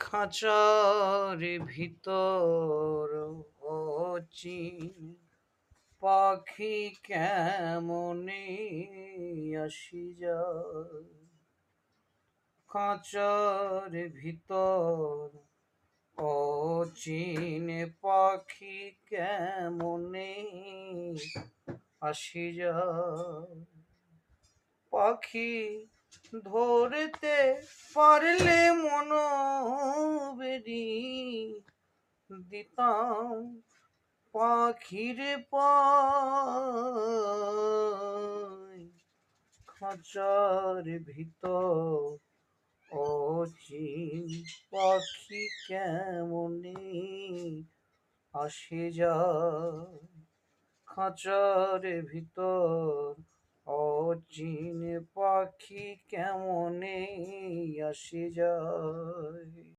খাঁচার ভিতর অচিন পাখি কেমনে আসি যায়। খাঁচার ভিতর অচিন পাখি কেমনে আসি যায়। পাখি ধরতে পারলে মনোবেরি দিতাম পাখির পায়। খাঁচার ভিতর অচিন পাখি কেমনে আসে যায়। খাঁচার ভিতর অচিন পাখি কেমনে আসে যায়।